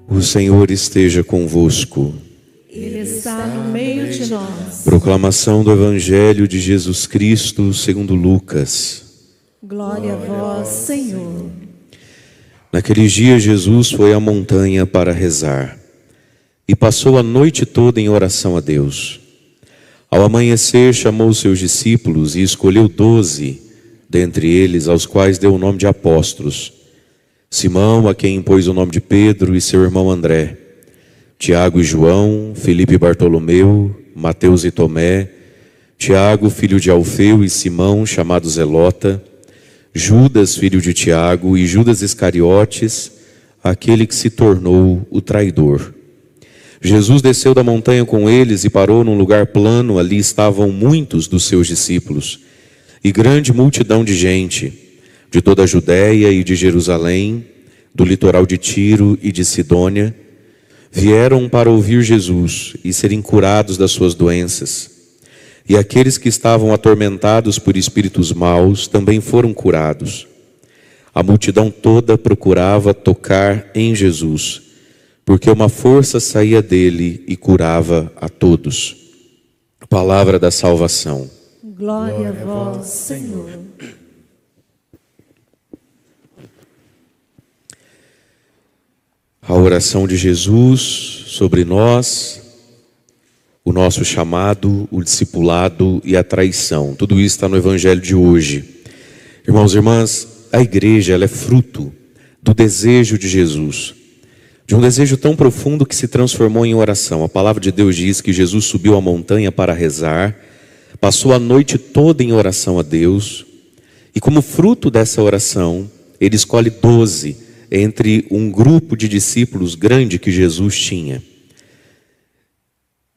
O Senhor esteja convosco. Ele está no meio de nós. Proclamação do Evangelho de Jesus Cristo segundo Lucas. Glória a vós, Senhor. Naqueles dias Jesus foi à montanha para rezar e passou a noite toda em oração a Deus. Ao amanhecer chamou os seus discípulos e escolheu 12, dentre eles aos quais deu o nome de apóstolos: Simão, a quem impôs o nome de Pedro, e seu irmão André, Tiago e João, Filipe e Bartolomeu, Mateus e Tomé, Tiago, filho de Alfeu, e Simão, chamado Zelota, Judas, filho de Tiago, e Judas Iscariotes, aquele que se tornou o traidor. Jesus desceu da montanha com eles e parou num lugar plano. Ali estavam muitos dos seus discípulos e grande multidão de gente, de toda a Judéia e de Jerusalém, do litoral de Tiro e de Sidônia, vieram para ouvir Jesus e serem curados das suas doenças. E aqueles que estavam atormentados por espíritos maus também foram curados. A multidão toda procurava tocar em Jesus, porque uma força saía dele e curava a todos. Palavra da salvação. Glória a vós, Senhor. A oração de Jesus sobre nós, o nosso chamado, o discipulado e a traição. Tudo isso está no Evangelho de hoje. Irmãos e irmãs, a igreja ela é fruto do desejo de Jesus, de um desejo tão profundo que se transformou em oração. A palavra de Deus diz que Jesus subiu a montanha para rezar, passou a noite toda em oração a Deus, e como fruto dessa oração, ele escolhe 12 entre um grupo de discípulos grande que Jesus tinha,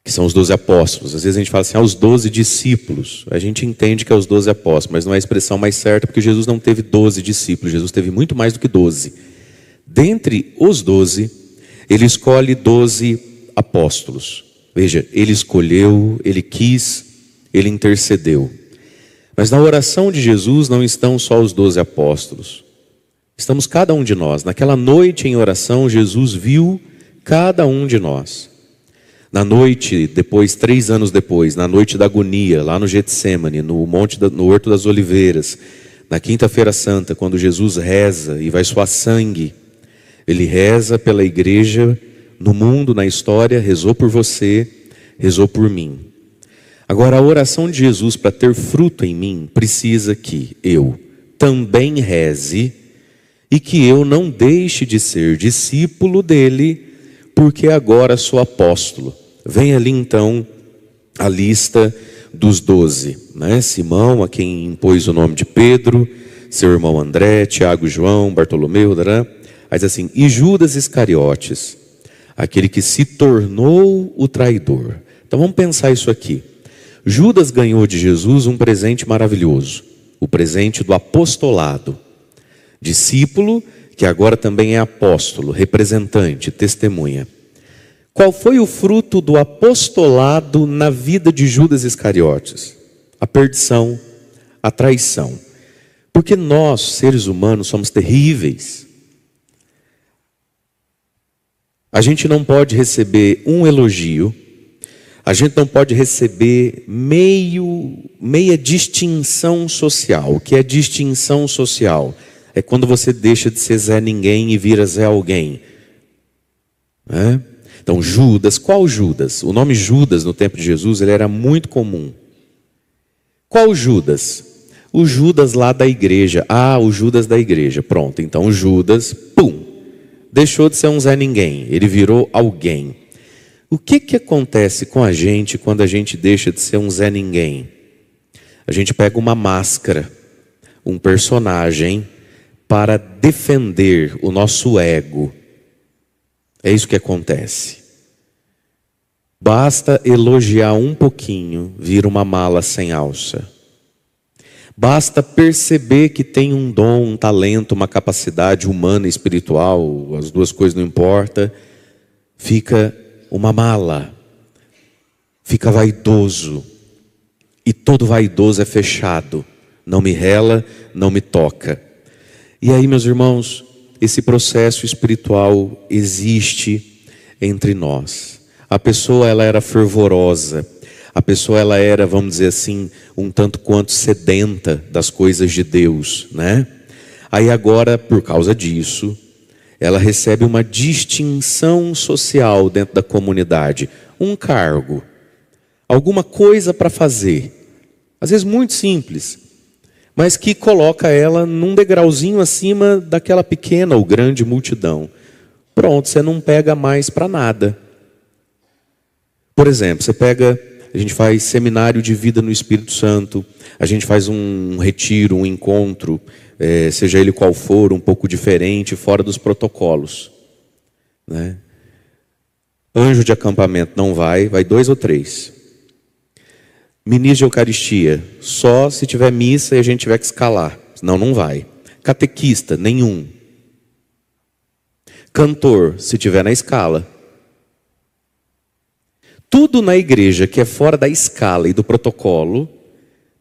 que são os 12 apóstolos. Às vezes a gente fala assim, os 12 discípulos. A gente entende que é os 12 apóstolos, mas não é a expressão mais certa, porque Jesus não teve 12 discípulos, Jesus teve muito mais do que 12. Dentre os 12, ele escolhe 12 apóstolos. Veja, ele escolheu, ele quis, ele intercedeu. Mas na oração de Jesus não estão só os 12 apóstolos. Estamos cada um de nós. Naquela noite em oração, Jesus viu cada um de nós. Na noite, depois, 3 anos depois, na noite da agonia, lá no Getsêmani, no Horto das Oliveiras, na Quinta-feira Santa, quando Jesus reza e vai suar sangue, ele reza pela igreja, no mundo, na história, rezou por você, rezou por mim. Agora, a oração de Jesus, para ter fruto em mim, precisa que eu também reze e que eu não deixe de ser discípulo dele, porque agora sou apóstolo. Vem ali então a lista dos 12, né? Simão, a quem impôs o nome de Pedro, seu irmão André, Tiago, João, Bartolomeu, mas assim, e Judas Iscariotes, aquele que se tornou o traidor. Então vamos pensar isso aqui. Judas ganhou de Jesus um presente maravilhoso, o presente do apostolado. Discípulo, que agora também é apóstolo, representante, testemunha. Qual foi o fruto do apostolado na vida de Judas Iscariotes? A perdição, a traição. Porque nós, seres humanos, somos terríveis. A gente não pode receber um elogio, a gente não pode receber meia distinção social. O que é distinção social? É quando você deixa de ser Zé Ninguém e vira Zé Alguém. Né? Então Judas, qual Judas? O nome Judas no tempo de Jesus ele era muito comum. Qual Judas? O Judas lá da igreja. O Judas da igreja. Pronto, então o Judas, deixou de ser um Zé Ninguém. Ele virou alguém. O que acontece com a gente quando a gente deixa de ser um Zé Ninguém? A gente pega uma máscara, um personagem, para defender o nosso ego. É isso que acontece. Basta elogiar um pouquinho, vira uma mala sem alça. Basta perceber que tem um dom, um talento, uma capacidade humana e espiritual, as duas coisas não importam, fica uma mala, fica vaidoso. E todo vaidoso é fechado, não me rela, não me toca. E aí, meus irmãos, esse processo espiritual existe entre nós. A pessoa, ela era fervorosa. A pessoa, ela era, vamos dizer assim, um tanto quanto sedenta das coisas de Deus, né? Aí agora, por causa disso, ela recebe uma distinção social dentro da comunidade, um cargo, alguma coisa para fazer, às vezes muito simples, mas que coloca ela num degrauzinho acima daquela pequena ou grande multidão. Pronto, você não pega mais para nada. Por exemplo, a gente faz seminário de vida no Espírito Santo, a gente faz um retiro, um encontro, seja ele qual for, um pouco diferente, fora dos protocolos, né? Anjo de acampamento não vai 2 ou 3. Ministro de Eucaristia, só se tiver missa e a gente tiver que escalar, senão não vai. Catequista, nenhum. Cantor, se tiver na escala. Tudo na igreja que é fora da escala e do protocolo,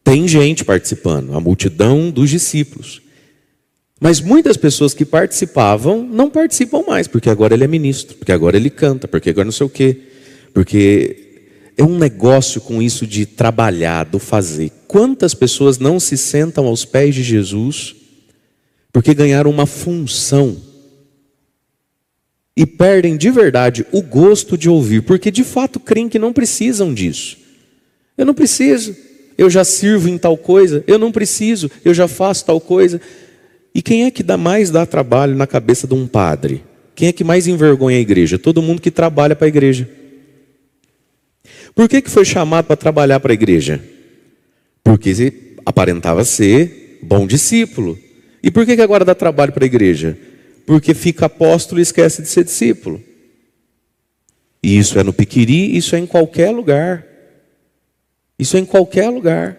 tem gente participando, a multidão dos discípulos. Mas muitas pessoas que participavam, não participam mais, porque agora ele é ministro, porque agora ele canta, porque agora não sei o quê. Porque é um negócio com isso de trabalhar, do fazer. Quantas pessoas não se sentam aos pés de Jesus, porque ganharam uma função, e perdem de verdade o gosto de ouvir, porque de fato creem que não precisam disso. Eu não preciso, eu já sirvo em tal coisa, eu não preciso, eu já faço tal coisa. E quem é que mais dá trabalho na cabeça de um padre? Quem é que mais envergonha a igreja? Todo mundo que trabalha para a igreja. Por que foi chamado para trabalhar para a igreja? Porque aparentava ser bom discípulo. E por que agora dá trabalho para a igreja? Porque fica apóstolo e esquece de ser discípulo. E isso é no Piquiri, isso é em qualquer lugar. Isso é em qualquer lugar.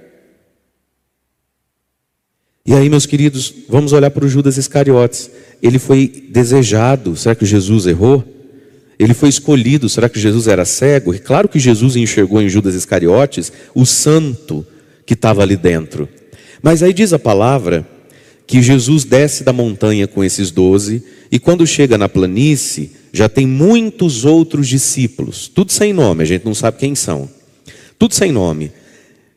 E aí, meus queridos, vamos olhar para o Judas Iscariotes. Ele foi desejado, será que Jesus errou? Ele foi escolhido, será que Jesus era cego? E claro que Jesus enxergou em Judas Iscariotes o santo que estava ali dentro. Mas aí diz a palavra que Jesus desce da montanha com esses 12, e quando chega na planície, já tem muitos outros discípulos, tudo sem nome, a gente não sabe quem são, tudo sem nome,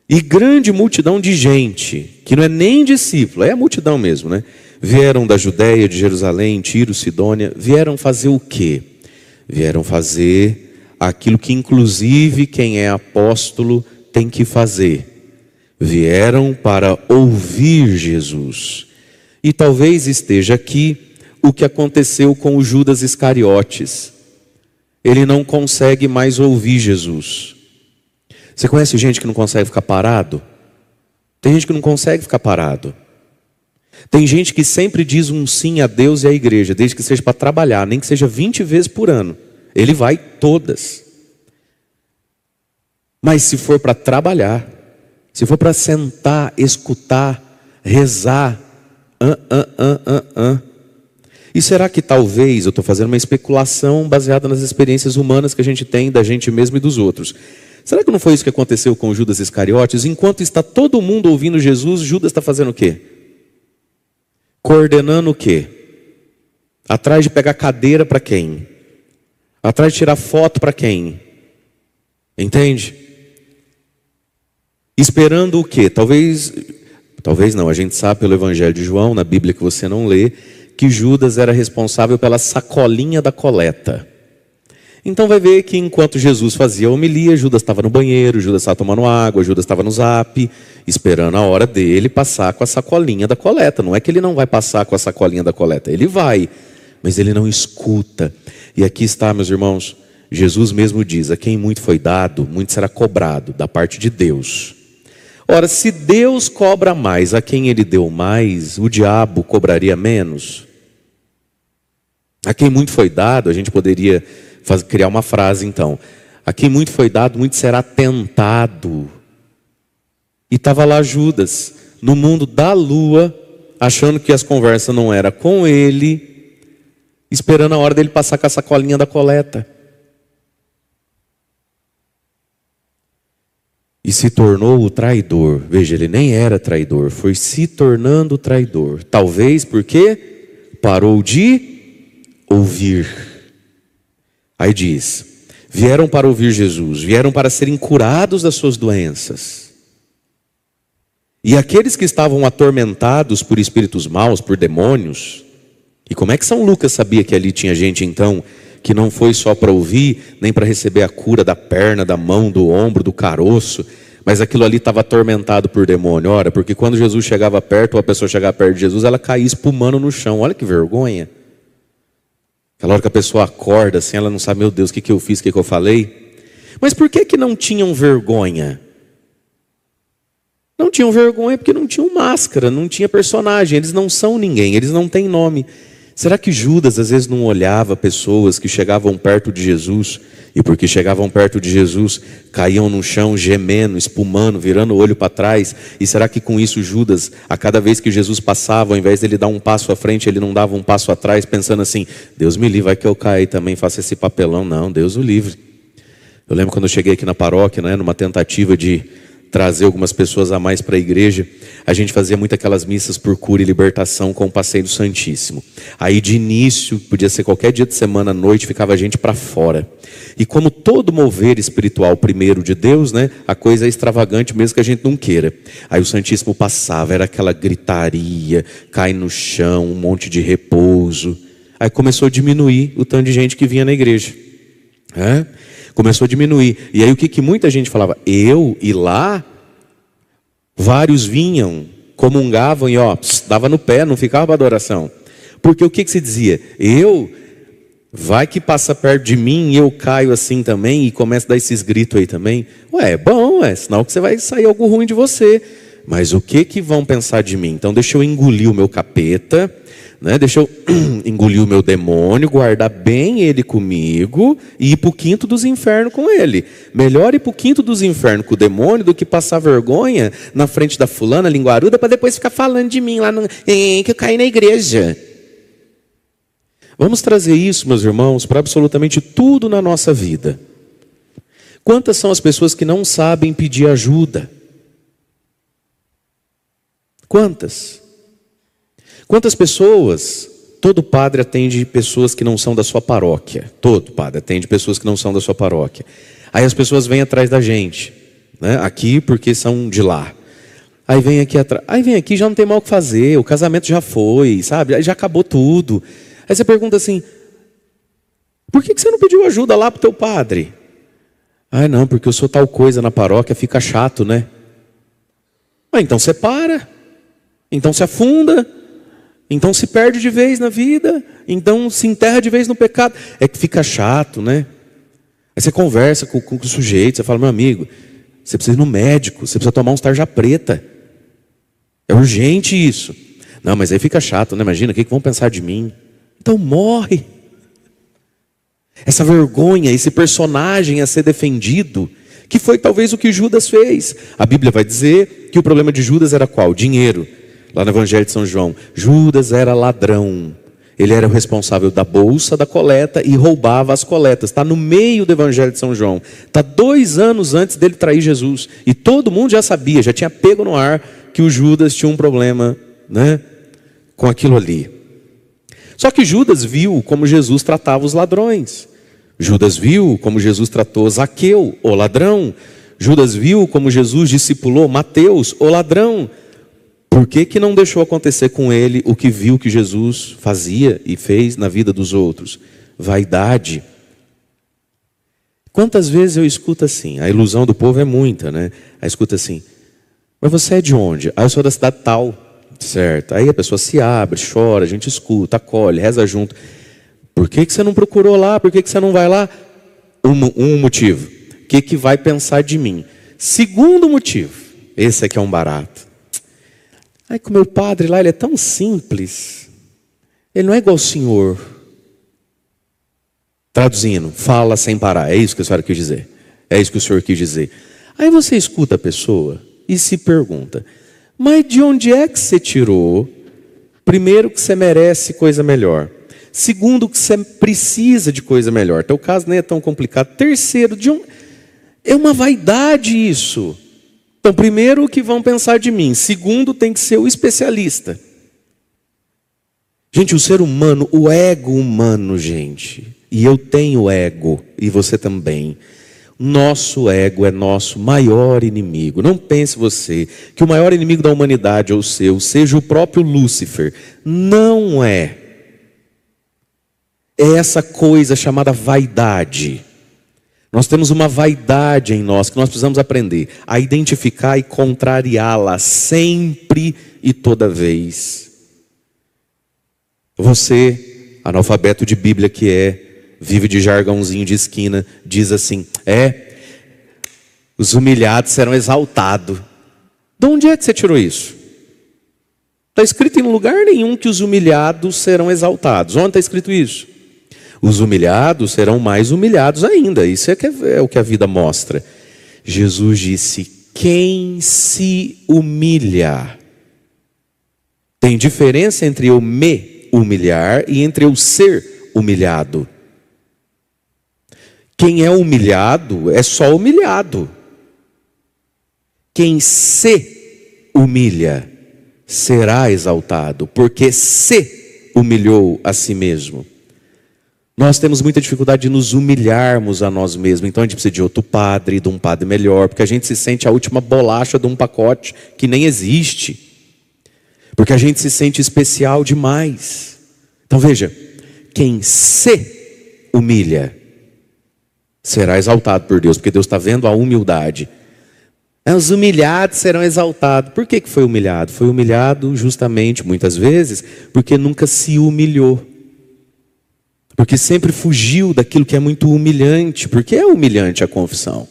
e grande multidão de gente, que não é nem discípulo, é a multidão mesmo, né? Vieram da Judéia, de Jerusalém, Tiro, Sidônia, vieram fazer o quê? Vieram fazer aquilo que inclusive quem é apóstolo tem que fazer. Vieram para ouvir Jesus. E talvez esteja aqui o que aconteceu com o Judas Iscariotes. Ele não consegue mais ouvir Jesus. Você conhece gente que não consegue ficar parado? Tem gente que não consegue ficar parado. Tem gente que sempre diz um sim a Deus e à igreja, desde que seja para trabalhar, nem que seja 20 vezes por ano. Ele vai todas. Mas se for para trabalhar, se for para sentar, escutar, rezar, E será que talvez, eu estou fazendo uma especulação baseada nas experiências humanas que a gente tem da gente mesmo e dos outros. Será que não foi isso que aconteceu com Judas Iscariotes? Enquanto está todo mundo ouvindo Jesus, Judas está fazendo o quê? Coordenando o quê? Atrás de pegar cadeira para quem? Atrás de tirar foto para quem? Entende? Esperando o quê? Talvez não, a gente sabe pelo Evangelho de João, na Bíblia que você não lê, que Judas era responsável pela sacolinha da coleta. Então vai ver que enquanto Jesus fazia a homilia, Judas estava no banheiro, Judas estava tomando água, Judas estava no zap, esperando a hora dele passar com a sacolinha da coleta. Não é que ele não vai passar com a sacolinha da coleta, ele vai, mas ele não escuta. E aqui está, meus irmãos, Jesus mesmo diz, a quem muito foi dado, muito será cobrado, da parte de Deus. Ora, se Deus cobra mais a quem ele deu mais, o diabo cobraria menos? A quem muito foi dado, a gente poderia criar uma frase então. A quem muito foi dado, muito será tentado. E estava lá Judas, no mundo da lua, achando que as conversas não eram com ele, esperando a hora dele passar com a sacolinha da coleta. E se tornou o traidor. Veja, ele nem era traidor, foi se tornando traidor. Talvez por quê? parou de ouvir. Aí diz: vieram para ouvir Jesus, vieram para serem curados das suas doenças. E aqueles que estavam atormentados por espíritos maus, por demônios. E como é que São Lucas sabia que ali tinha gente então que não foi só para ouvir, nem para receber a cura da perna, da mão, do ombro, do caroço, mas aquilo ali estava atormentado por demônio? Ora, porque quando Jesus chegava perto, ou a pessoa chegava perto de Jesus, ela caía espumando no chão. Olha que vergonha. Aquela hora que a pessoa acorda assim, ela não sabe: meu Deus, o que eu fiz, o que eu falei? Mas por que não tinham vergonha? Não tinham vergonha porque não tinham máscara, não tinha personagem, eles não são ninguém, eles não têm nome. Será que Judas às vezes não olhava pessoas que chegavam perto de Jesus, e porque chegavam perto de Jesus, caíam no chão gemendo, espumando, virando o olho para trás? E será que com isso Judas, a cada vez que Jesus passava, ao invés dele dar um passo à frente, ele não dava um passo atrás, pensando assim: Deus me livre, vai que eu caia também, faça esse papelão? Não, Deus o livre. Eu lembro quando eu cheguei aqui na paróquia, numa tentativa de trazer algumas pessoas a mais para a igreja, a gente fazia muito aquelas missas por cura e libertação com o passeio do Santíssimo. Aí de início, podia ser qualquer dia de semana à noite, ficava a gente para fora. E como todo mover espiritual primeiro de Deus, a coisa é extravagante mesmo que a gente não queira. Aí o Santíssimo passava, era aquela gritaria, cai no chão, um monte de repouso. Aí começou a diminuir o tanto de gente que vinha na igreja. Começou a diminuir. E aí o que muita gente falava? Eu e lá, vários vinham, comungavam e dava no pé, não ficava para adoração. Porque o que se dizia? Vai que passa perto de mim e eu caio assim também, e começa a dar esses gritos aí também. É bom, sinal que você vai sair algo ruim de você. Mas o que vão pensar de mim? Então deixa eu engolir o meu capeta, deixa eu engolir o meu demônio, guardar bem ele comigo e ir para o quinto dos infernos com ele. Melhor ir para o quinto dos infernos com o demônio do que passar vergonha na frente da fulana, linguaruda, para depois ficar falando de mim lá que eu caí na igreja. Vamos trazer isso, meus irmãos, para absolutamente tudo na nossa vida. Quantas são as pessoas que não sabem pedir ajuda? Quantas? Quantas pessoas? Todo padre atende pessoas que não são da sua paróquia. Todo padre atende pessoas que não são da sua paróquia. Aí as pessoas vêm atrás da gente, aqui porque são de lá. Aí vem aqui atrás. Aí vem aqui, já não tem mal o que fazer, o casamento já foi, sabe? Aí já acabou tudo. Aí você pergunta assim: por que você não pediu ajuda lá para o teu padre? Não, porque eu sou tal coisa na paróquia, fica chato, então você para. Então se afunda. Então se perde de vez na vida. Então se enterra de vez no pecado. É que fica chato, Aí você conversa com o sujeito, você fala: meu amigo, você precisa ir no médico, você precisa tomar uns tarja preta. É urgente isso. Não, mas aí fica chato, Imagina, o que vão pensar de mim? Então morre. Essa vergonha, esse personagem a ser defendido, que foi talvez o que Judas fez. A Bíblia vai dizer que o problema de Judas era qual? Dinheiro. Lá no Evangelho de São João, Judas era ladrão. Ele era o responsável da bolsa, da coleta, e roubava as coletas. Está no meio do Evangelho de São João. Está 2 anos antes dele trair Jesus. E todo mundo já sabia, já tinha pego no ar que o Judas tinha um problema, com aquilo ali. Só que Judas viu como Jesus tratava os ladrões. Judas viu como Jesus tratou Zaqueu, o ladrão. Judas viu como Jesus discipulou Mateus, o ladrão. Por que não deixou acontecer com ele o que viu que Jesus fazia e fez na vida dos outros? Vaidade. Quantas vezes eu escuto assim? A ilusão do povo é muita, Aí escuta assim: mas você é de onde? Eu sou da cidade tal. Certo. Aí a pessoa se abre, chora, a gente escuta, acolhe, reza junto. Por que você não procurou lá? Por que você não vai lá? Um motivo. O que vai pensar de mim? Segundo motivo. Esse aqui é um barato. Com o meu padre lá, ele é tão simples. Ele não é igual o senhor. Traduzindo, fala sem parar. É isso que a senhora quis dizer. É isso que o senhor quis dizer. Aí você escuta a pessoa e se pergunta: mas de onde é que você tirou? Primeiro, que você merece coisa melhor. Segundo, que você precisa de coisa melhor. Teu caso nem é tão complicado. Terceiro, é uma vaidade isso. Então, primeiro, o que vão pensar de mim. Segundo, tem que ser o especialista. Gente, o ser humano, o ego humano, gente, e eu tenho ego, e você também. Nosso ego é nosso maior inimigo. Não pense você que o maior inimigo da humanidade ou seu seja o próprio Lúcifer. Não é. É essa coisa chamada vaidade. Nós temos uma vaidade em nós que nós precisamos aprender a identificar e contrariá-la sempre e toda vez. Você, analfabeto de Bíblia que vive de jargãozinho de esquina, diz assim: os humilhados serão exaltados. De onde é que você tirou isso? Está escrito em lugar nenhum que os humilhados serão exaltados. Onde está escrito isso? Os humilhados serão mais humilhados ainda. Isso é o que a vida mostra. Jesus disse: quem se humilha. Tem diferença entre eu me humilhar e entre eu ser humilhado. Quem é humilhado é só humilhado. Quem se humilha será exaltado, porque se humilhou a si mesmo. Nós temos muita dificuldade de nos humilharmos a nós mesmos. Então a gente precisa de outro padre, de um padre melhor, porque a gente se sente a última bolacha de um pacote que nem existe. Porque a gente se sente especial demais. Então veja, quem se humilha será exaltado por Deus, porque Deus está vendo a humildade. Os humilhados serão exaltados. Por que foi humilhado? Foi humilhado justamente, muitas vezes, porque nunca se humilhou. Porque sempre fugiu daquilo que é muito humilhante. Porque é humilhante a confissão.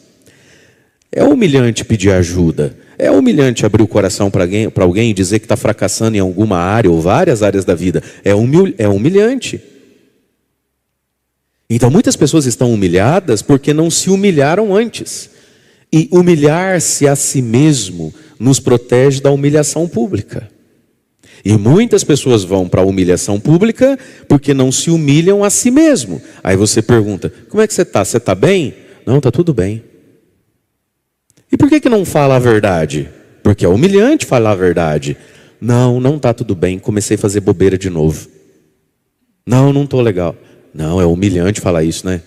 É humilhante pedir ajuda. É humilhante abrir o coração para alguém e dizer que está fracassando em alguma área ou várias áreas da vida. É humilhante. Então muitas pessoas estão humilhadas porque não se humilharam antes. E humilhar-se a si mesmo nos protege da humilhação pública. E muitas pessoas vão para a humilhação pública porque não se humilham a si mesmo. Aí você pergunta: como é que você está? Você está bem? Não, está tudo bem. E por que não fala a verdade? Porque é humilhante falar a verdade. Não está tudo bem, comecei a fazer bobeira de novo. Não estou legal. Não, é humilhante falar isso, né?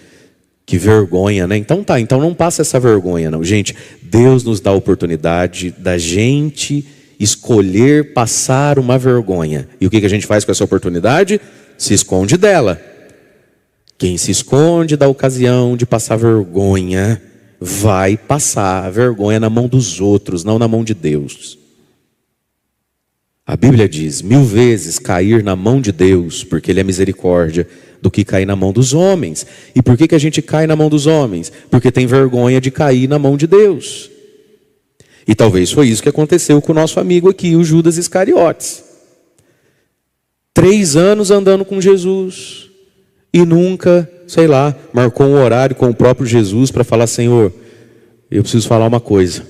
Que vergonha, né? Então não passa essa vergonha, não. Gente, Deus nos dá a oportunidade da gente escolher passar uma vergonha. E o que a gente faz com essa oportunidade? Se esconde dela. Quem se esconde da ocasião de passar vergonha, vai passar a vergonha na mão dos outros, não na mão de Deus. A Bíblia diz: 1000 vezes cair na mão de Deus, porque Ele é misericórdia, do que cair na mão dos homens. E por que a gente cai na mão dos homens? Porque tem vergonha de cair na mão de Deus. E talvez foi isso que aconteceu com o nosso amigo aqui, o Judas Iscariotes. 3 anos andando com Jesus e nunca, marcou um horário com o próprio Jesus para falar: Senhor, eu preciso falar uma coisa.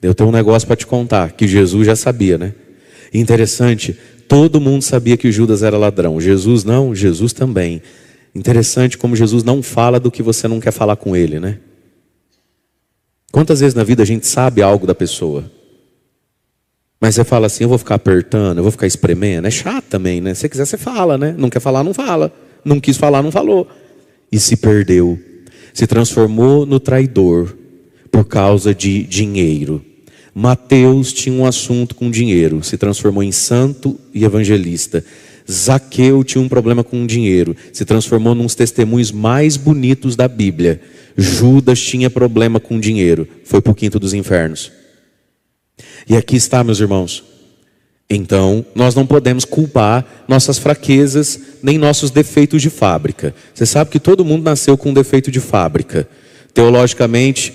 Eu tenho um negócio para te contar, que Jesus já sabia, né? Interessante, todo mundo sabia que o Judas era ladrão. Jesus não, Jesus também. Interessante como Jesus não fala do que você não quer falar com ele, né? Quantas vezes na vida a gente sabe algo da pessoa, mas você fala assim: eu vou ficar apertando, eu vou ficar espremendo. É chato também, né? Se você quiser, você fala, né? Não quer falar, não fala. Não quis falar, não falou. E se perdeu. Se transformou no traidor por causa de dinheiro. Mateus tinha um assunto com dinheiro, se transformou em santo e evangelista. Zaqueu tinha um problema com dinheiro, se transformou num dos testemunhos mais bonitos da Bíblia. Judas tinha problema com dinheiro, foi para o quinto dos infernos. E aqui está, meus irmãos. Então, nós não podemos culpar nossas fraquezas, nem nossos defeitos de fábrica. Você sabe que todo mundo nasceu com um defeito de fábrica. Teologicamente,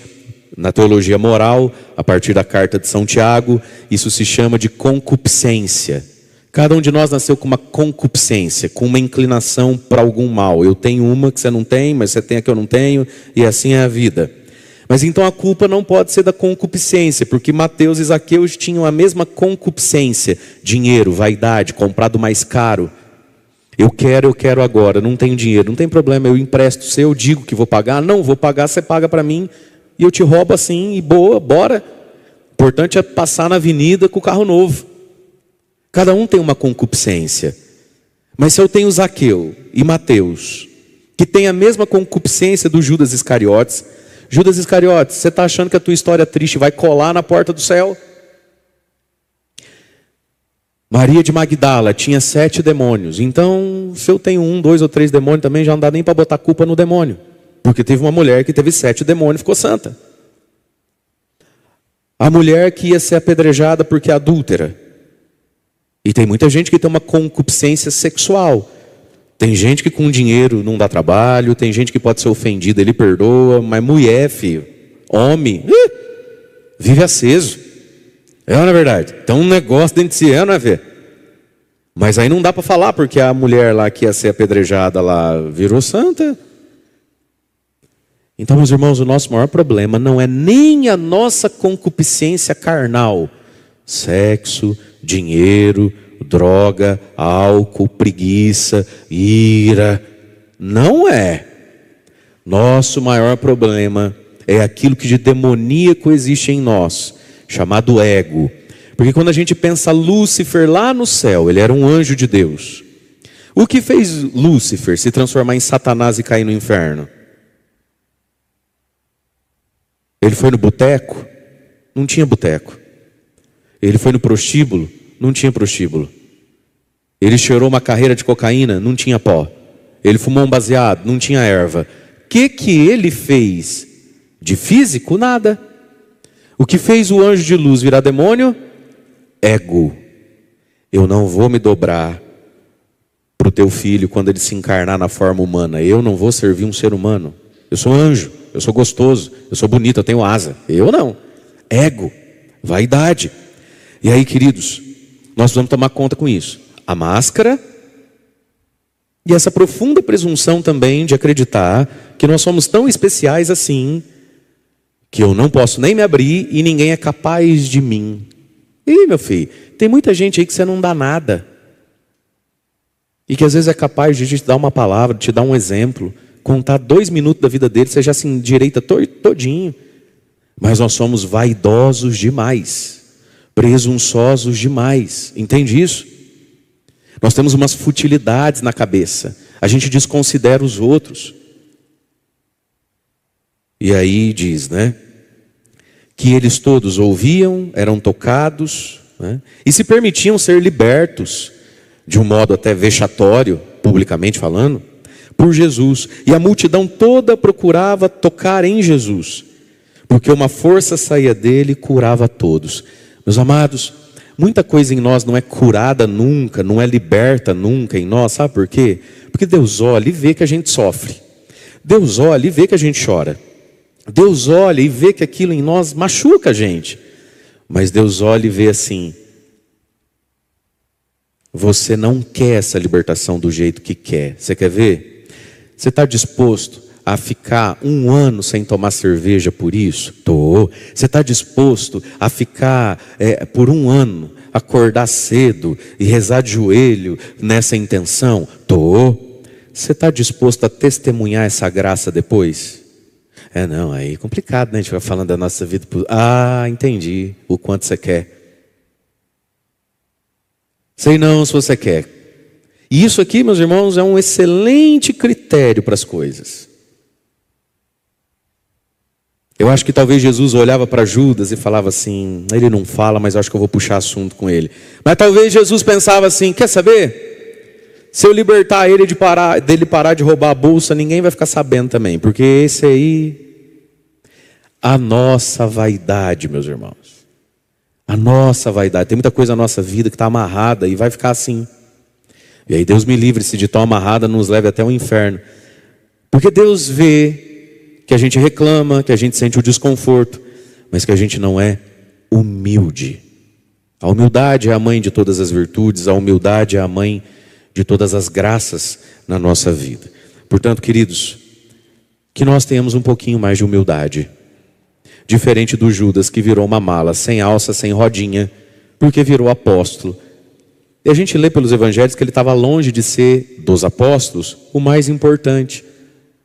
na teologia moral, a partir da carta de São Tiago, isso se chama de concupiscência. Cada um de nós nasceu com uma concupiscência, com uma inclinação para algum mal. Eu tenho uma que você não tem, mas você tem a que eu não tenho, e assim é a vida. Mas então a culpa não pode ser da concupiscência, porque Mateus e Zaqueu tinham a mesma concupiscência. Dinheiro, vaidade, comprado mais caro. Eu quero agora, não tenho dinheiro, não tem problema, eu empresto, se eu digo que vou pagar, não vou pagar, você paga para mim, e eu te roubo assim, e boa, bora. O importante é passar na avenida com o carro novo. Cada um tem uma concupiscência. Mas se eu tenho Zaqueu e Mateus, que tem a mesma concupiscência do Judas Iscariotes, Judas Iscariotes, você está achando que a tua história triste vai colar na porta do céu? Maria de Magdala tinha 7 demônios. Então, se eu tenho 1, 2 ou 3 demônios também, já não dá nem para botar culpa no demônio. Porque teve uma mulher que teve 7 demônios e ficou santa. A mulher que ia ser apedrejada porque é adúltera. E tem muita gente que tem uma concupiscência sexual. Tem gente que com dinheiro não dá trabalho, tem gente que pode ser ofendida, ele perdoa, mas mulher, filho, homem, vive aceso. É ou não é verdade? Então um negócio dentro de si, não é ver? Mas aí não dá para falar, porque a mulher lá que ia ser apedrejada lá virou santa. Então, meus irmãos, o nosso maior problema não é nem a nossa concupiscência carnal. Sexo, dinheiro, droga, álcool, preguiça, ira. Não é. Nosso maior problema é aquilo que de demoníaco existe em nós, chamado ego. Porque quando a gente pensa Lúcifer lá no céu, ele era um anjo de Deus. O que fez Lúcifer se transformar em Satanás e cair no inferno? Ele foi no boteco? Não tinha boteco. Ele foi no prostíbulo? Não tinha prostíbulo. Ele cheirou uma carreira de cocaína? Não tinha pó. Ele fumou um baseado? Não tinha erva. O que ele fez de físico? Nada. O que fez o anjo de luz virar demônio? Ego. Eu não vou me dobrar para o teu filho quando ele se encarnar na forma humana. Eu não vou servir um ser humano. Eu sou anjo, eu sou gostoso, eu sou bonito, eu tenho asa. Eu não. Ego, vaidade. E aí, queridos, nós vamos tomar conta com isso. A máscara e essa profunda presunção também de acreditar que nós somos tão especiais assim, que eu não posso nem me abrir e ninguém é capaz de mim. Ih, meu filho, tem muita gente aí que você não dá nada. E que às vezes é capaz de te dar uma palavra, te dar um exemplo, contar 2 minutos da vida dele, você já se endireita todinho. Mas nós somos vaidosos demais, presunçosos demais. Entende isso? Nós temos umas futilidades na cabeça. A gente desconsidera os outros. E aí diz, né? Que eles todos ouviam, eram tocados, né? E se permitiam ser libertos, de um modo até vexatório, publicamente falando, por Jesus. E a multidão toda procurava tocar em Jesus, porque uma força saía dele e curava a todos. Meus amados, muita coisa em nós não é curada nunca, não é liberta nunca em nós, sabe por quê? Porque Deus olha e vê que a gente sofre. Deus olha e vê que a gente chora. Deus olha e vê que aquilo em nós machuca a gente. Mas Deus olha e vê assim: você não quer essa libertação do jeito que quer. Você quer ver? Você está disposto a ficar 1 ano sem tomar cerveja por isso? Tô. Você está disposto a ficar por 1 ano, acordar cedo e rezar de joelho nessa intenção? Tô. Você está disposto a testemunhar essa graça depois? Não, aí é complicado, né? A gente vai falando da nossa vida. Entendi o quanto você quer. Sei não se você quer. E isso aqui, meus irmãos, é um excelente critério para as coisas. Eu acho que talvez Jesus olhava para Judas e falava assim: ele não fala, mas eu acho que eu vou puxar assunto com ele. Mas talvez Jesus pensava assim: quer saber? Se eu libertar ele dele parar de roubar a bolsa, ninguém vai ficar sabendo também. Porque esse aí... A nossa vaidade, meus irmãos. A nossa vaidade. Tem muita coisa na nossa vida que está amarrada e vai ficar assim. E aí Deus me livre se de tão amarrada nos leve até o inferno. Porque Deus vê que a gente reclama, que a gente sente o desconforto, mas que a gente não é humilde. A humildade é a mãe de todas as virtudes, a humildade é a mãe de todas as graças na nossa vida. Portanto, queridos, que nós tenhamos um pouquinho mais de humildade. Diferente do Judas, que virou uma mala, sem alça, sem rodinha, porque virou apóstolo. E a gente lê pelos evangelhos que ele estava longe de ser, dos apóstolos, o mais importante.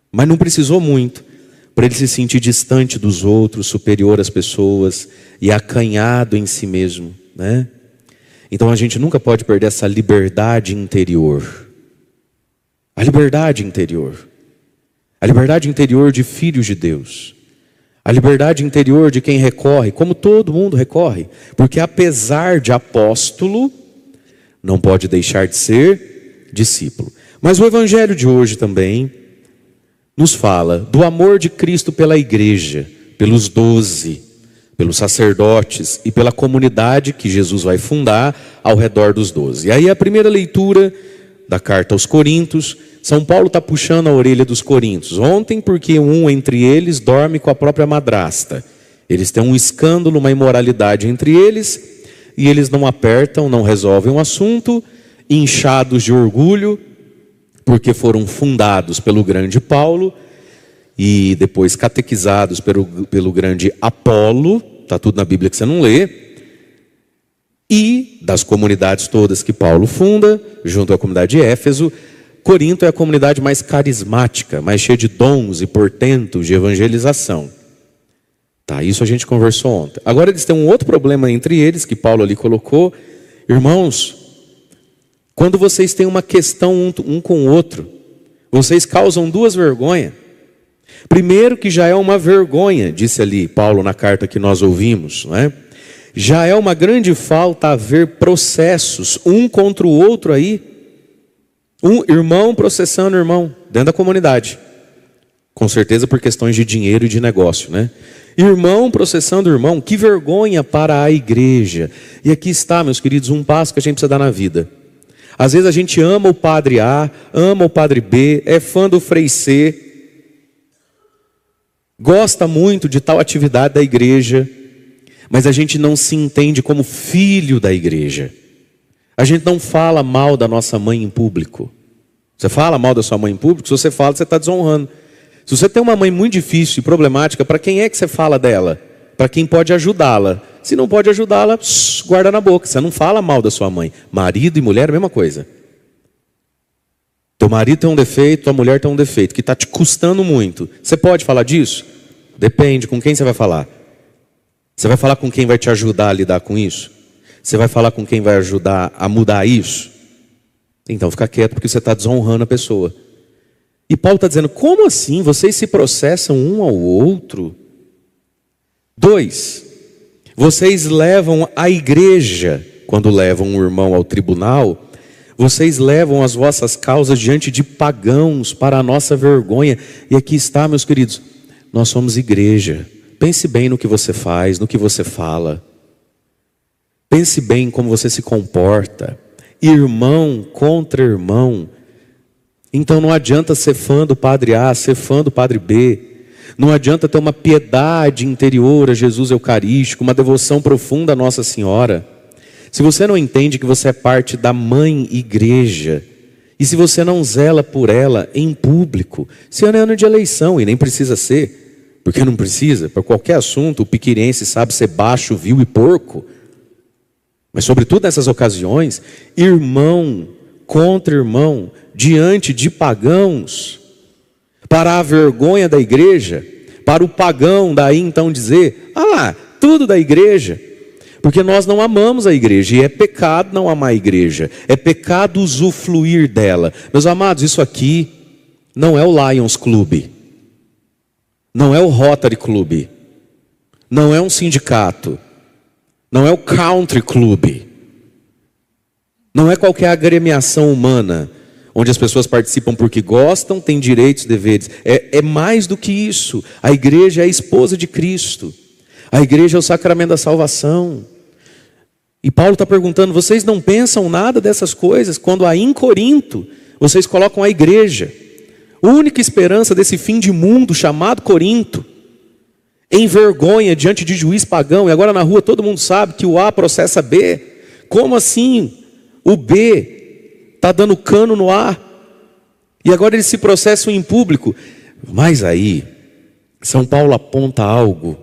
Mas não precisou muito para ele se sentir distante dos outros, superior às pessoas e acanhado em si mesmo, né? Então a gente nunca pode perder essa liberdade interior. A liberdade interior. A liberdade interior de filhos de Deus. A liberdade interior de quem recorre, como todo mundo recorre. Porque apesar de apóstolo, não pode deixar de ser discípulo. Mas o evangelho de hoje também nos fala do amor de Cristo pela igreja, pelos 12, pelos sacerdotes e pela comunidade que Jesus vai fundar ao redor dos 12. E aí a primeira leitura da carta aos Coríntios, São Paulo está puxando a orelha dos coríntios. Ontem, porque um entre eles dorme com a própria madrasta. Eles têm um escândalo, uma imoralidade entre eles, e eles não apertam, não resolvem o assunto, inchados de orgulho, porque foram fundados pelo grande Paulo, e depois catequizados pelo grande Apolo, está tudo na Bíblia que você não lê, e das comunidades todas que Paulo funda, junto à comunidade de Éfeso, Corinto é a comunidade mais carismática, mais cheia de dons e portentos de evangelização. Tá, isso a gente conversou ontem. Agora eles têm um outro problema entre eles, que Paulo ali colocou. Irmãos, quando vocês têm uma questão um com o outro, vocês causam duas vergonhas. Primeiro, que já é uma vergonha, disse ali Paulo na carta que nós ouvimos, não é? Já é uma grande falta haver processos um contra o outro aí. Um irmão processando irmão, dentro da comunidade. Com certeza por questões de dinheiro e de negócio, né? Irmão processando irmão, que vergonha para a igreja. E aqui está, meus queridos, um passo que a gente precisa dar na vida. Às vezes a gente ama o padre A, ama o padre B, é fã do Frei C, gosta muito de tal atividade da igreja, mas a gente não se entende como filho da igreja. A gente não fala mal da nossa mãe em público. Você fala mal da sua mãe em público? Se você fala, você está desonrando. Se você tem uma mãe muito difícil e problemática, para quem é que você fala dela? Para quem pode ajudá-la. Se não pode ajudá-la, guarda na boca. Você não fala mal da sua mãe. Marido e mulher é a mesma coisa. Teu marido tem um defeito, tua mulher tem um defeito, que está te custando muito. Você pode falar disso? Depende, com quem você vai falar? Você vai falar com quem vai te ajudar a lidar com isso? Você vai falar com quem vai ajudar a mudar isso? Então fica quieto, porque você está desonrando a pessoa. E Paulo está dizendo, como assim? Vocês se processam um ao outro? 2, vocês levam a igreja, quando levam um irmão ao tribunal, vocês levam as vossas causas diante de pagãos para a nossa vergonha. E aqui está, meus queridos, nós somos igreja. Pense bem no que você faz, no que você fala. Pense bem em como você se comporta. Irmão contra irmão. Então não adianta ser fã do padre A, ser fã do padre B. Não adianta ter uma piedade interior a Jesus Eucarístico, uma devoção profunda a Nossa Senhora. Se você não entende que você é parte da mãe igreja, e se você não zela por ela em público, se é ano de eleição, e nem precisa ser, porque não precisa, para qualquer assunto, o piquirense sabe ser baixo, vil e porco. Mas sobretudo nessas ocasiões, irmão contra irmão, diante de pagãos, para a vergonha da igreja, para o pagão daí então dizer, ah lá, tudo da igreja, porque nós não amamos a igreja, e é pecado não amar a igreja, é pecado usufruir dela. Meus amados, isso aqui não é o Lions Club, não é o Rotary Club, não é um sindicato, não é o Country Club, não é qualquer agremiação humana, onde as pessoas participam porque gostam, têm direitos e deveres. É mais do que isso. A igreja é a esposa de Cristo. A igreja é o sacramento da salvação. E Paulo está perguntando, vocês não pensam nada dessas coisas? Quando aí em Corinto, vocês colocam a igreja, única esperança desse fim de mundo chamado Corinto, em vergonha diante de juiz pagão, e agora na rua todo mundo sabe que o A processa B. Como assim? O B está dando cano no A, e agora eles se processam em público. Mas aí, São Paulo aponta algo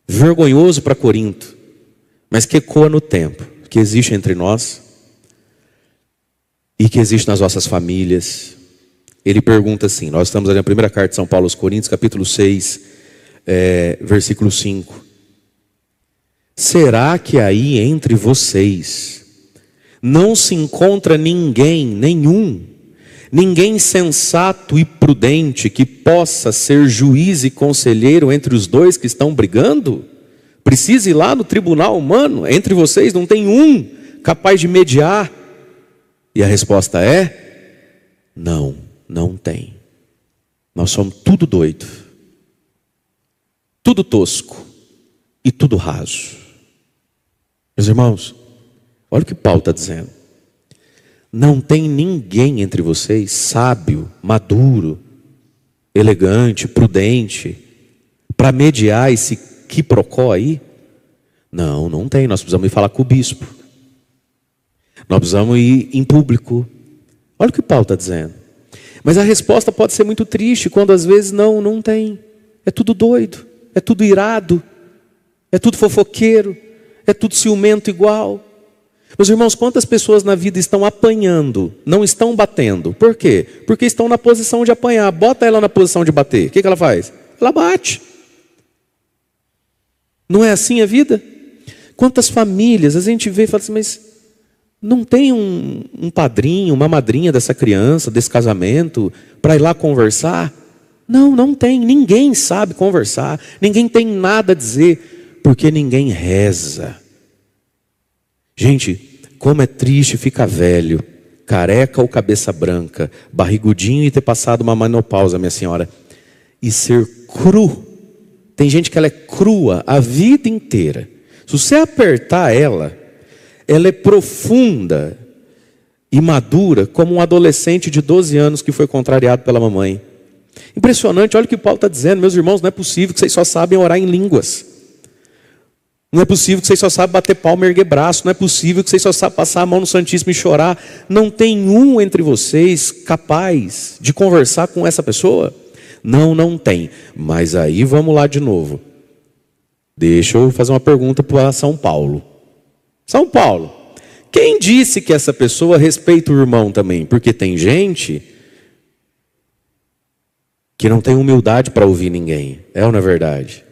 vergonhoso para Corinto, mas que ecoa no tempo, que existe entre nós, e que existe nas nossas famílias. Ele pergunta assim, nós estamos ali na primeira carta de São Paulo aos Coríntios, capítulo 6, versículo 5. Será que aí entre vocês não se encontra ninguém, nenhum, ninguém sensato e prudente que possa ser juiz e conselheiro entre os dois que estão brigando? Precisa ir lá no tribunal humano? Entre vocês não tem um capaz de mediar? E a resposta é: não, não tem. Nós somos tudo doido, tudo tosco e tudo raso. Meus irmãos, olha o que Paulo está dizendo. Não tem ninguém entre vocês sábio, maduro, elegante, prudente, para mediar esse quiprocó aí? Não, não tem. Nós precisamos ir falar com o bispo. Nós precisamos ir em público. Olha o que Paulo está dizendo. Mas a resposta pode ser muito triste quando às vezes não tem. É tudo doido, é tudo irado, é tudo fofoqueiro, é tudo ciumento igual. Meus irmãos, quantas pessoas na vida estão apanhando, não estão batendo? Por quê? Porque estão na posição de apanhar. Bota ela na posição de bater. O que ela faz? Ela bate. Não é assim a vida? Quantas famílias a gente vê e fala assim, mas não tem um padrinho, uma madrinha dessa criança, desse casamento, para ir lá conversar? Não, não tem. Ninguém sabe conversar. Ninguém tem nada a dizer, porque ninguém reza. Gente, como é triste ficar velho, careca ou cabeça branca, barrigudinho e ter passado uma menopausa, minha senhora, e ser cru. Tem gente que ela é crua a vida inteira. Se você apertar ela é profunda e madura como um adolescente de 12 anos que foi contrariado pela mamãe. Impressionante, olha o que Paulo está dizendo. Meus irmãos, não é possível que vocês só sabem orar em línguas. Não é possível que vocês só sabem bater palma e erguer braço. Não é possível que vocês só sabem passar a mão no Santíssimo e chorar. Não tem um entre vocês capaz de conversar com essa pessoa? Não, não tem. Mas aí vamos lá de novo. Deixa eu fazer uma pergunta para São Paulo. São Paulo, quem disse que essa pessoa respeita o irmão também? Porque tem gente que não tem humildade para ouvir ninguém. É ou não é verdade?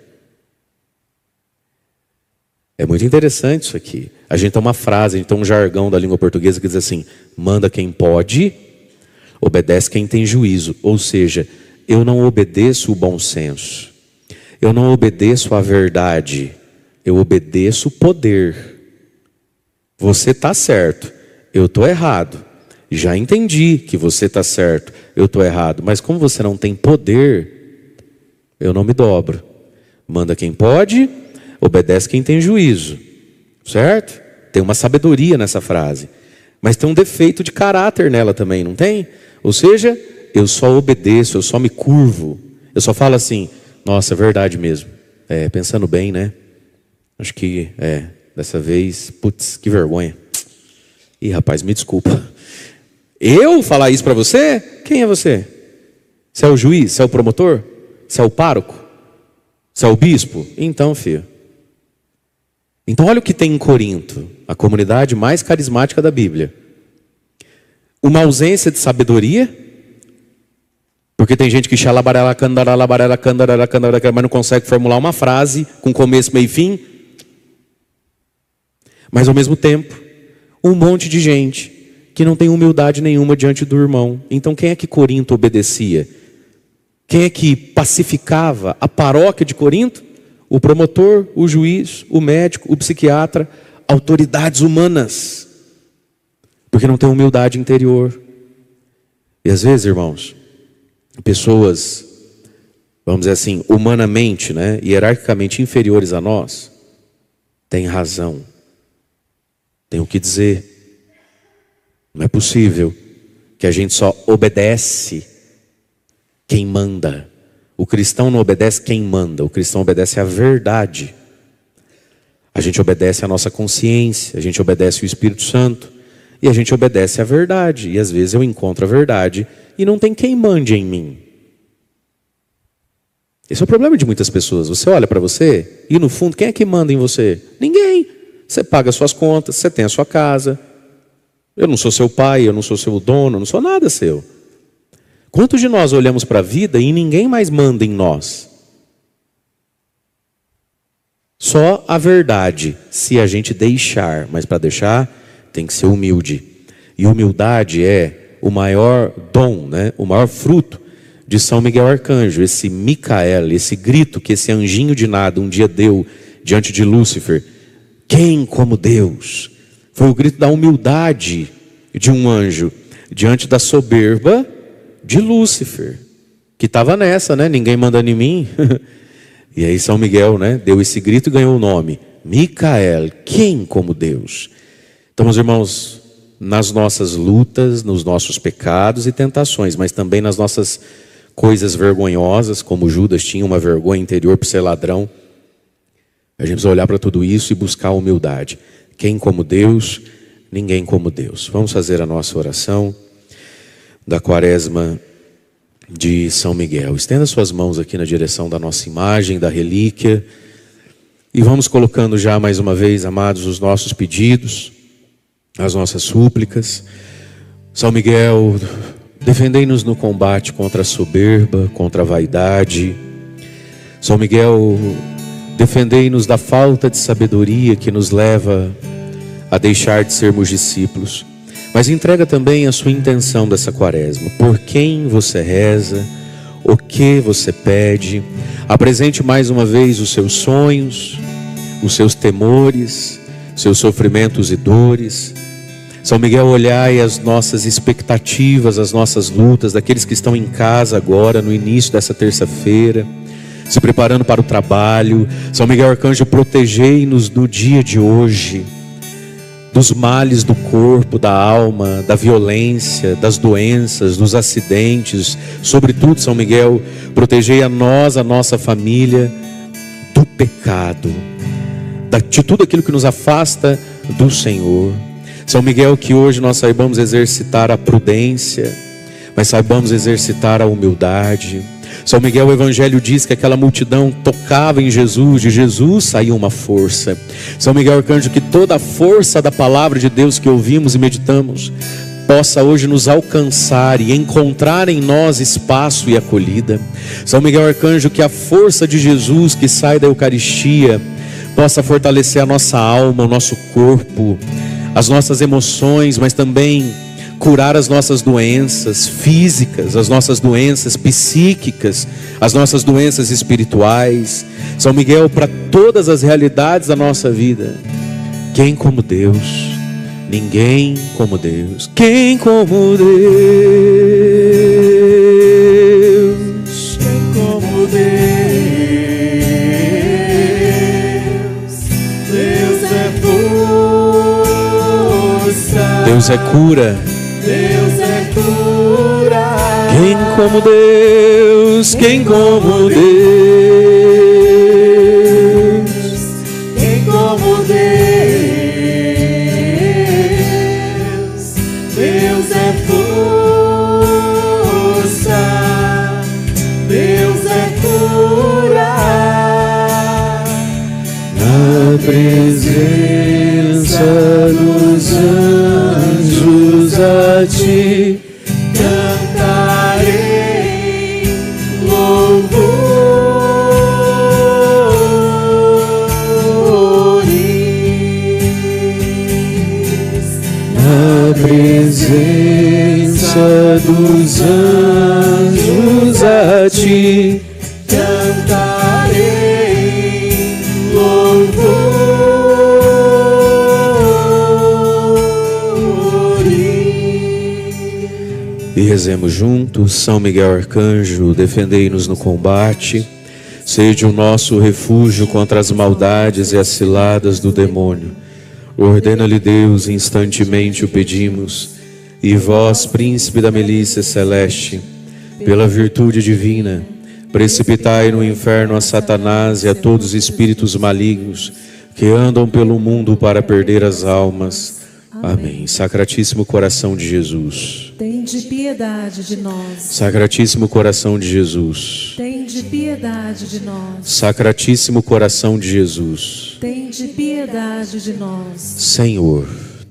É muito interessante isso aqui. A gente tem uma frase, a gente tem um jargão da língua portuguesa que diz assim: manda quem pode, obedece quem tem juízo. Ou seja, eu não obedeço o bom senso, eu não obedeço a verdade, eu obedeço o poder. Você está certo, eu estou errado. Já entendi que você está certo, eu estou errado. Mas como você não tem poder, eu não me dobro. Manda quem pode, obedece quem tem juízo. Certo? Tem uma sabedoria nessa frase. Mas tem um defeito de caráter nela também, não tem? Ou seja, eu só obedeço, eu só me curvo. Eu só falo assim, nossa, é verdade mesmo. Pensando bem, né? Acho que dessa vez, putz, que vergonha. Ih, rapaz, me desculpa. Eu falar isso para você? Quem é você? Você é o juiz? Você é o promotor? Você é o pároco? Você é o bispo? Então, filho. Então, olha o que tem em Corinto, a comunidade mais carismática da Bíblia. Uma ausência de sabedoria, porque tem gente que xalabarela, mas não consegue formular uma frase com começo, meio e fim. Mas ao mesmo tempo, um monte de gente que não tem humildade nenhuma diante do irmão. Então quem é que Corinto obedecia? Quem é que pacificava a paróquia de Corinto? O promotor, o juiz, o médico, o psiquiatra, autoridades humanas. Porque não tem humildade interior. E às vezes, irmãos, pessoas, vamos dizer assim, humanamente, hierarquicamente inferiores a nós, têm razão. Tem o que dizer. Não é possível que a gente só obedece quem manda. O cristão não obedece quem manda. O cristão obedece à verdade. A gente obedece à nossa consciência. A gente obedece o Espírito Santo. E a gente obedece à verdade. E às vezes eu encontro a verdade e não tem quem mande em mim. Esse é o problema de muitas pessoas. Você olha para você e no fundo, quem é que manda em você? Ninguém. Você paga suas contas, você tem a sua casa. Eu não sou seu pai, eu não sou seu dono, eu não sou nada seu. Quantos de nós olhamos para a vida e ninguém mais manda em nós? Só a verdade, se a gente deixar. Mas para deixar, tem que ser humilde. E humildade é o maior dom, né? O maior fruto de São Miguel Arcanjo, esse Micael, esse grito que esse anjinho de nada um dia deu diante de Lúcifer. Quem como Deus? Foi o grito da humildade de um anjo diante da soberba de Lúcifer, que estava nessa, né? Ninguém manda em mim. E aí São Miguel, né, deu esse grito e ganhou o nome. Micael, quem como Deus? Então, meus irmãos, nas nossas lutas, nos nossos pecados e tentações, mas também nas nossas coisas vergonhosas, como Judas tinha uma vergonha interior por ser ladrão, a gente precisa olhar para tudo isso e buscar a humildade. Quem como Deus? Ninguém como Deus. Vamos fazer a nossa oração da quaresma de São Miguel. Estenda suas mãos aqui na direção da nossa imagem, da relíquia, e vamos colocando já mais uma vez, amados, os nossos pedidos, as nossas súplicas. São Miguel, defendei-nos no combate contra a soberba, contra a vaidade. São Miguel, defendei-nos da falta de sabedoria que nos leva a deixar de sermos discípulos. Mas entrega também a sua intenção dessa quaresma. Por quem você reza, o que você pede. Apresente mais uma vez os seus sonhos, os seus temores, seus sofrimentos e dores. São Miguel, olhai as nossas expectativas, as nossas lutas, daqueles que estão em casa agora, no início dessa terça-feira, se preparando para o trabalho. São Miguel Arcanjo, protegei-nos no dia de hoje dos males do corpo, da alma, da violência, das doenças, dos acidentes. Sobretudo, São Miguel, protegei a nós, a nossa família, do pecado, de tudo aquilo que nos afasta do Senhor. São Miguel, que hoje nós saibamos exercitar a prudência, mas saibamos exercitar a humildade. São Miguel, o Evangelho diz que aquela multidão tocava em Jesus, de Jesus saía uma força. São Miguel Arcanjo, que toda a força da palavra de Deus que ouvimos e meditamos possa hoje nos alcançar e encontrar em nós espaço e acolhida. São Miguel Arcanjo, que a força de Jesus que sai da Eucaristia possa fortalecer a nossa alma, o nosso corpo, as nossas emoções, mas também curar as nossas doenças físicas, as nossas doenças psíquicas, as nossas doenças espirituais. São Miguel, para todas as realidades da nossa vida. Quem como Deus? Ninguém como Deus. Quem como Deus? Quem como Deus? Deus é força. Deus é cura. Deus é cura. Quem como Deus? Quem como Deus? Quem como Deus? Deus é força. Deus é cura. Na presença dos anjos a ti cantarei louvores. na presença dos anjos a ti Cantarei louvores. e rezemos juntos. São Miguel Arcanjo, defendei-nos no combate, sede o nosso refúgio contra as maldades e as ciladas do demônio. Ordena-lhe Deus, instantemente o pedimos, e vós, príncipe da milícia celeste, pela virtude divina, precipitai no inferno a Satanás e a todos os espíritos malignos que andam pelo mundo para perder as almas. Amém. Sacratíssimo coração de Jesus. Tende piedade de nós. Sacratíssimo coração de Jesus. Tende piedade de nós. Sacratíssimo coração de Jesus. Tende piedade de nós. Senhor,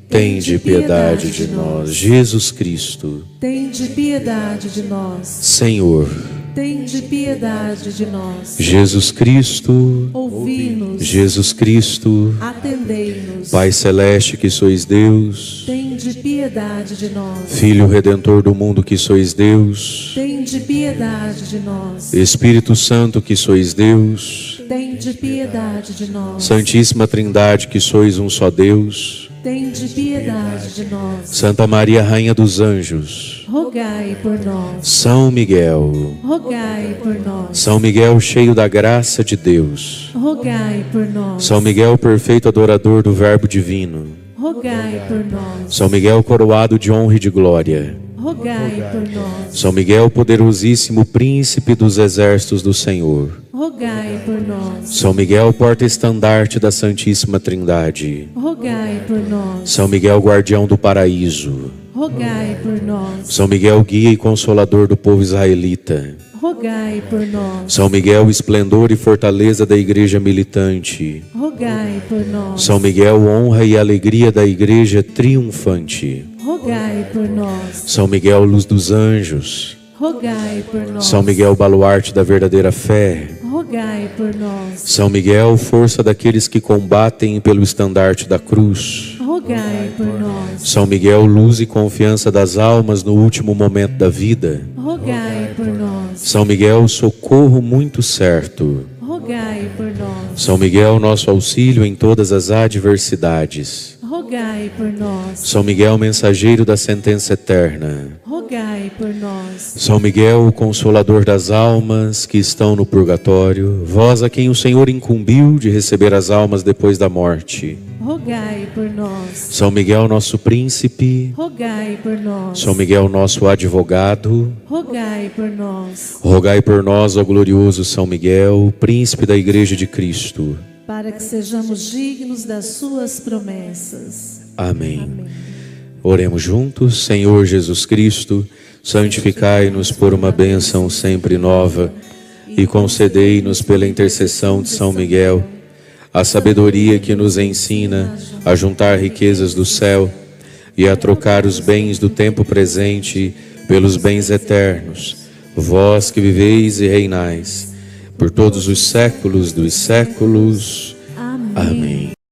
tende piedade de nós. Jesus Cristo. Tende piedade de nós. Senhor, tende piedade de nós. Jesus Cristo, Ouvi-nos, Jesus Cristo, atendei-nos. Pai Celeste que sois Deus, Tende piedade de nós. Filho Redentor do mundo que sois Deus, Tende piedade de nós. Espírito Santo que sois Deus, Tende piedade de nós. Santíssima Trindade que sois um só Deus, Tende piedade de nós. Santa Maria Rainha dos Anjos, Rogai por nós. São Miguel, Rogai por nós. São Miguel cheio da graça de Deus, Rogai por nós. São Miguel perfeito adorador do Verbo Divino, Rogai por nós. São Miguel coroado de honra e de glória, Rogai por nós. São Miguel poderosíssimo príncipe dos exércitos do Senhor, Rogai por nós. São Miguel porta-estandarte da Santíssima Trindade, Rogai por nós. São Miguel guardião do paraíso, Rogai por nós. São Miguel guia e consolador do povo israelita, Rogai por nós. São Miguel esplendor e fortaleza da igreja militante, Rogai por nós. São Miguel honra e alegria da igreja triunfante, Rogai por nós. São Miguel luz dos anjos, Rogai por nós. São Miguel baluarte da verdadeira fé, Rogai por nós. São Miguel força daqueles que combatem pelo estandarte da cruz, Rogai por nós. São Miguel luz e confiança das almas no último momento da vida, Rogai por nós. São Miguel socorro muito certo, Rogai por nós. São Miguel nosso auxílio em todas as adversidades, Rogai por nós. São Miguel mensageiro da sentença eterna, Rogai por nós. São Miguel o consolador das almas que estão no purgatório, vós a quem o Senhor incumbiu de receber as almas depois da morte, Rogai por nós. São Miguel nosso príncipe, Rogai por nós. São Miguel nosso advogado, Rogai por nós. rogai por nós, ó glorioso São Miguel, príncipe da Igreja de Cristo. Para que sejamos dignos das suas promessas. Amém. Oremos juntos. Senhor Jesus Cristo, santificai-nos por uma bênção sempre nova e concedei-nos pela intercessão de São Miguel a sabedoria que nos ensina a juntar riquezas do céu e a trocar os bens do tempo presente pelos bens eternos. Vós que viveis e reinais por todos os séculos dos séculos. Amém. Amém.